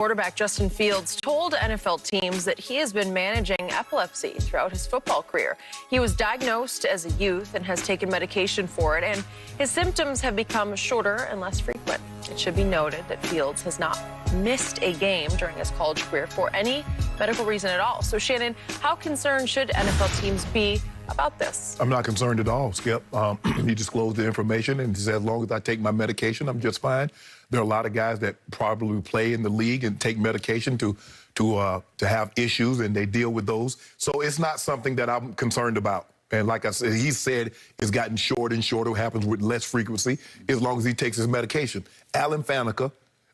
Quarterback Justin Fields told NFL teams that he has been managing epilepsy throughout his football career. He was diagnosed as a youth and has taken medication for it, and his symptoms have become shorter and less frequent. It should be noted that Fields has not missed a game during his college career for any medical reason at all. So, Shannon, how concerned should NFL teams be about this? I'm not concerned at all, Skip. He disclosed the information and said, as long as I take my medication, I'm just fine. There are a lot of guys that probably play in the league and take medication to have issues, and they deal with those. So it's not something that I'm concerned about. And like I said, he said it's gotten shorter and shorter. It happens with less frequency as long as he takes his medication. Alan Faneca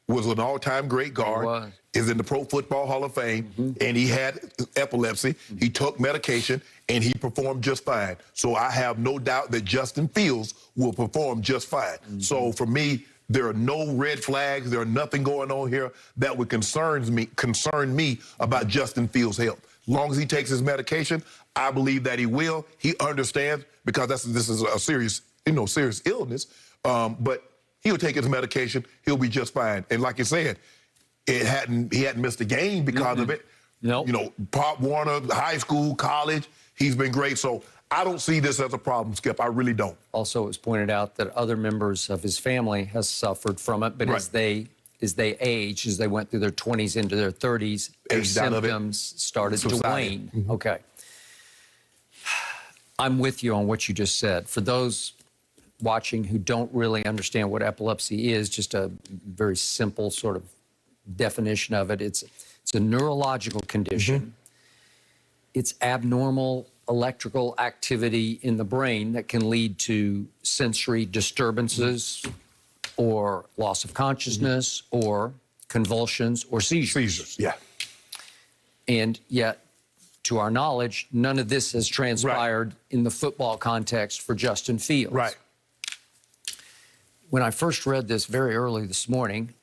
was an all-time great guard, is in the Pro Football Hall of Fame, and he had epilepsy. He took medication, and he performed just fine. So I have no doubt that Justin Fields will perform just fine. So for me, there are no red flags. There are nothing going on here that would concern me about Justin Fields' health. As long as he takes his medication, I believe that he will. He understands, because this is a serious illness. But he'll take his medication. He'll be just fine. And like you said, he hadn't missed a game because of it. Nope. You know, Pop Warner, high school, college, he's been great. So I don't see this as a problem, Skip. I really don't. Also, it was pointed out that other members of his family has suffered from it, but as they aged, as they went through their 20s into their 30s, their symptoms started to wane. Okay. I'm with you on what you just said. For those watching who don't really understand what epilepsy is, just a very simple sort of definition of it, it's a neurological condition. It's abnormal electrical activity in the brain that can lead to sensory disturbances or loss of consciousness or convulsions or seizures. Yeah. And yet, to our knowledge, none of this has transpired in the football context for Justin Fields. Right. When I first read this very early this morning,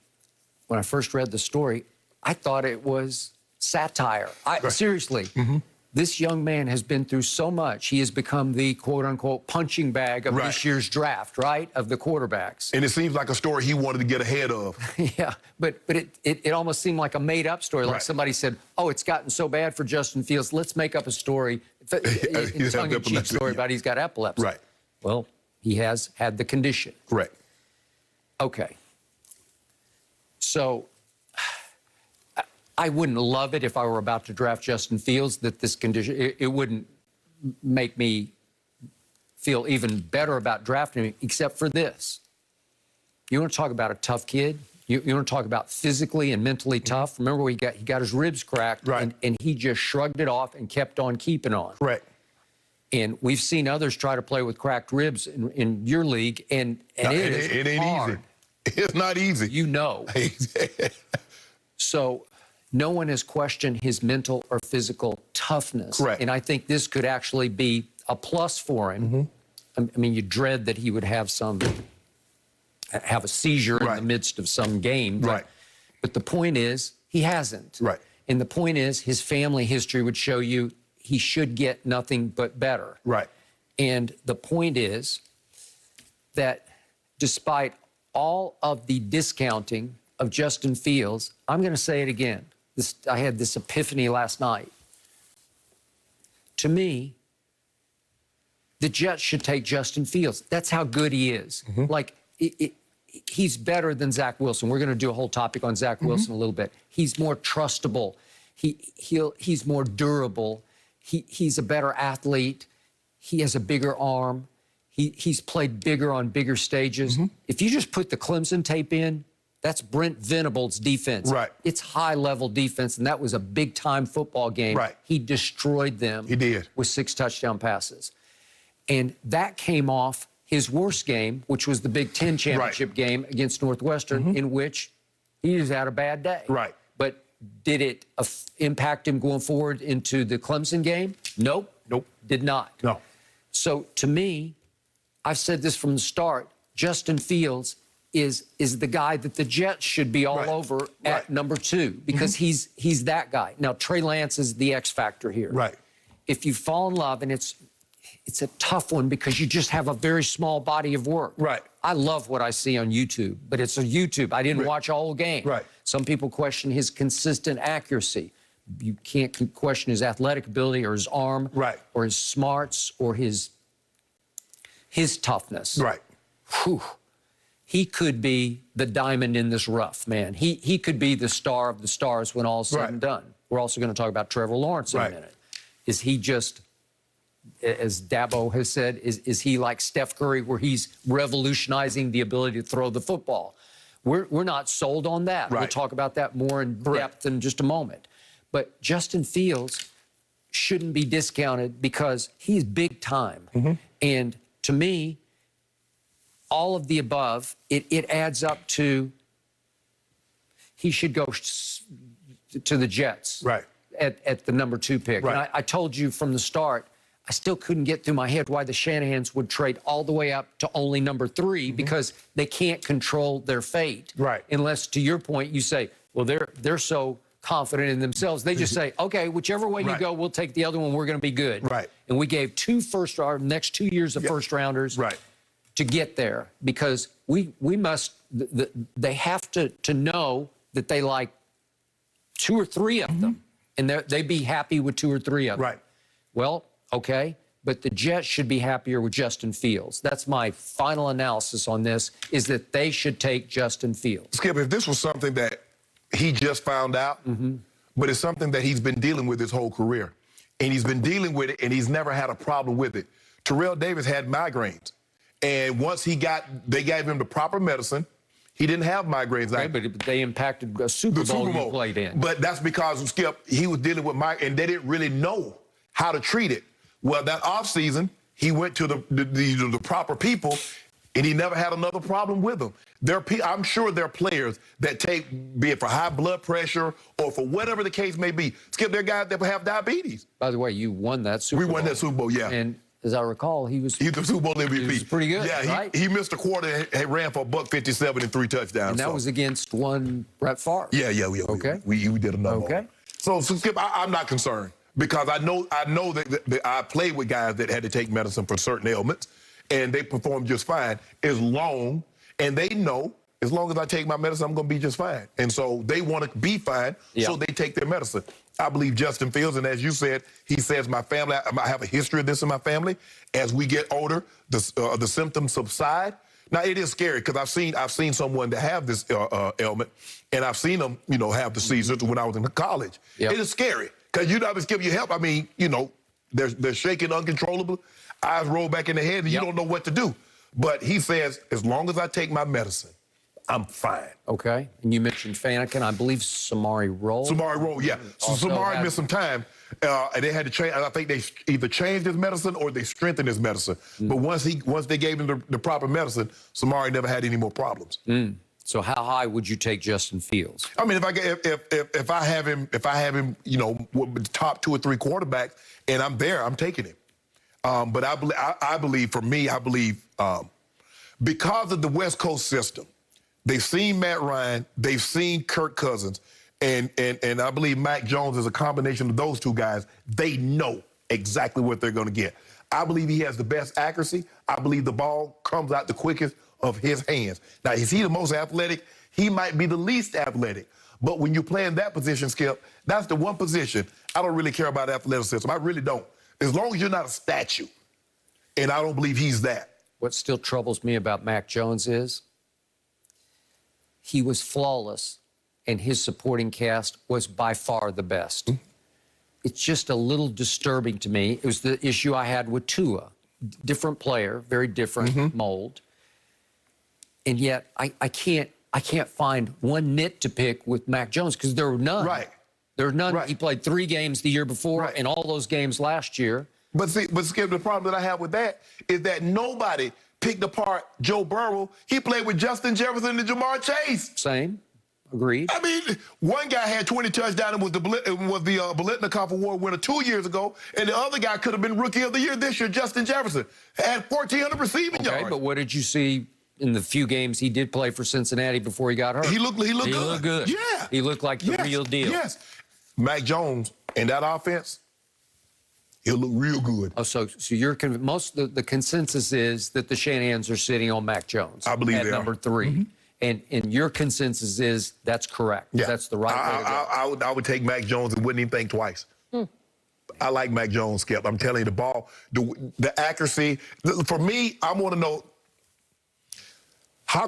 when I first read the story, I thought it was satire. Seriously. This young man has been through so much. He has become the quote-unquote punching bag of this year's draft, right, of the quarterbacks. And it seems like a story he wanted to get ahead of. Yeah, but it almost seemed like a made-up story. Like somebody said, oh, it's gotten so bad for Justin Fields, let's make up a story, a tongue-in-cheek story about he's got epilepsy. Right. Well, he has had the condition. Correct. Okay. So I wouldn't love it if I were about to draft Justin Fields, that this condition, it wouldn't make me feel even better about drafting him, except for this. You want to talk about a tough kid? You want to talk about physically and mentally tough? Remember, he got his ribs cracked, and he just shrugged it off and kept on keeping on. Right. And we've seen others try to play with cracked ribs in your league, and it ain't hard. Easy. It's not easy. You know. So no one has questioned his mental or physical toughness. Correct. And I think this could actually be a plus for him. I mean, you dread that he would have a seizure in the midst of some game. But the point is, he hasn't. Right. And the point is, his family history would show you he should get nothing but better. Right. And the point is that despite all of the discounting of Justin Fields, I'm going to say it again. I had this epiphany last night. To me, the Jets should take Justin Fields. That's how good he is. Like, he's better than Zach Wilson. We're going to do a whole topic on Zach Wilson a little bit. He's more trustable. He's more durable. He's a better athlete. He has a bigger arm. He's played bigger on bigger stages. If you just put the Clemson tape in, that's Brent Venable's defense. Right. It's high-level defense, and that was a big-time football game. Right. He destroyed them. He did. With 6 touchdown passes. And that came off his worst game, which was the Big Ten championship game against Northwestern, in which he just had a bad day. Right. But did it impact him going forward into the Clemson game? Nope. Nope. Did not. No. So, to me, I've said this from the start, Justin Fields is the guy that the Jets should be all over at number 2, because he's that guy. Now, Trey Lance is the X factor here. Right. If you fall in love, and it's a tough one because you just have a very small body of work. Right. I love what I see on YouTube, but it's a YouTube. I didn't watch a whole game. Right. Some people question his consistent accuracy. You can't question his athletic ability or his arm, Right, or his smarts or his toughness. right. Whew. He could be the diamond in this rough, man. He could be the star of the stars when all's said and done. We're also going to talk about Trevor Lawrence in a minute. Is he just, as Dabo has said, is he like Steph Curry where he's revolutionizing the ability to throw the football? We're not sold on that. Right. We'll talk about that more in depth in just a moment. But Justin Fields shouldn't be discounted because he's big time. And to me, all of the above, it adds up to he should go to the Jets at the number 2 pick. And I told you from the start, I still couldn't get through my head why the Shanahans would trade all the way up to only number 3 because they can't control their fate. Unless, to your point, you say, well, they're so confident in themselves. They just say, okay, whichever way you go, we'll take the other one. We're going to be good. And we gave 2 next 2 years of first rounders to get there because we must, they have to know that they like 2 or 3 of them and they'd be happy with 2 or 3 of them. Well, okay, but the Jets should be happier with Justin Fields. That's my final analysis on this, is that they should take Justin Fields. Skip, if this was something that he just found out, but it's something that he's been dealing with his whole career, and he's been dealing with it, and he's never had a problem with it. Terrell Davis had migraines, and once they gave him the proper medicine, he didn't have migraines. Okay, but they impacted a Super Bowl you played in. But that's because, Skip, he was dealing with migraines, and they didn't really know how to treat it. Well, that offseason, he went to the proper people, and he never had another problem with them. I'm sure there are players that take, be it for high blood pressure or for whatever the case may be. Skip, there are guys that have diabetes. By the way, you won that Super Bowl. We won that Super Bowl, yeah. And as I recall, he's the Super Bowl MVP. He was pretty good, right? He missed a quarter and ran for $157 and 3 touchdowns. And that was against one Brett Favre. Yeah. We did another one. So Skip, I'm not concerned because I know that I played with guys that had to take medicine for certain ailments, and they performed just fine and they know as long as I take my medicine, I'm going to be just fine. And so they want to be fine, so they take their medicine. I believe Justin Fields, and as you said, he says, my family, I have a history of this in my family. As we get older, the symptoms subside. Now, it is scary because I've seen someone that have this ailment, and I've seen them, have the seizures when I was in college. It is scary because you don't give you help. I mean, they're shaking uncontrollably, eyes roll back in the head, and you don't know what to do. But he says, as long as I take my medicine, I'm fine. Okay. And you mentioned Fanakin. I believe Samari Rolle. Samari Rolle, yeah. So Samari missed some time, and they had to change. I think they either changed his medicine or they strengthened his medicine. But once they gave him the proper medicine, Samari never had any more problems. So how high would you take Justin Fields? I mean, if I have him, with the top 2 or 3 quarterbacks, and I'm there, I'm taking him. But I believe, for me, because of the West Coast system, they've seen Matt Ryan, they've seen Kirk Cousins, and I believe Mac Jones is a combination of those 2 guys. They know exactly what they're going to get. I believe he has the best accuracy. I believe the ball comes out the quickest of his hands. Now, is he the most athletic? He might be the least athletic. But when you play in that position, Skip, that's the one position I don't really care about athleticism. I really don't. As long as you're not a statue, and I don't believe he's that. What still troubles me about Mac Jones is he was flawless, and his supporting cast was by far the best. It's just a little disturbing to me. It was the issue I had with Tua. Different player, very different mold. And yet I can't find one nit to pick with Mac Jones because there were none. There were none. He played 3 games the year before and all those games last year. But Skip, the problem that I have with that is that nobody picked apart Joe Burrow. He played with Justin Jefferson and Jamar Chase. Same. Agreed. I mean, one guy had 20 touchdowns and was the Biletnikoff Award winner 2 years ago, and the other guy could have been Rookie of the Year this year, Justin Jefferson. Had 1,400 receiving yards. Okay, but what did you see in the few games he did play for Cincinnati before he got hurt? He looked good. Yeah. He looked like the real deal. Yes. Mac Jones and that offense, He'll look real good. Oh, so you're most of the consensus is that the Shanahan's are sitting on Mac Jones. I believe at they are. number 3. And your consensus is that's correct. Yeah. That's the right way to go. I would take Mac Jones and wouldn't even think twice. I like Mac Jones, Skip. I'm telling you, the ball, the accuracy. For me, I want to know how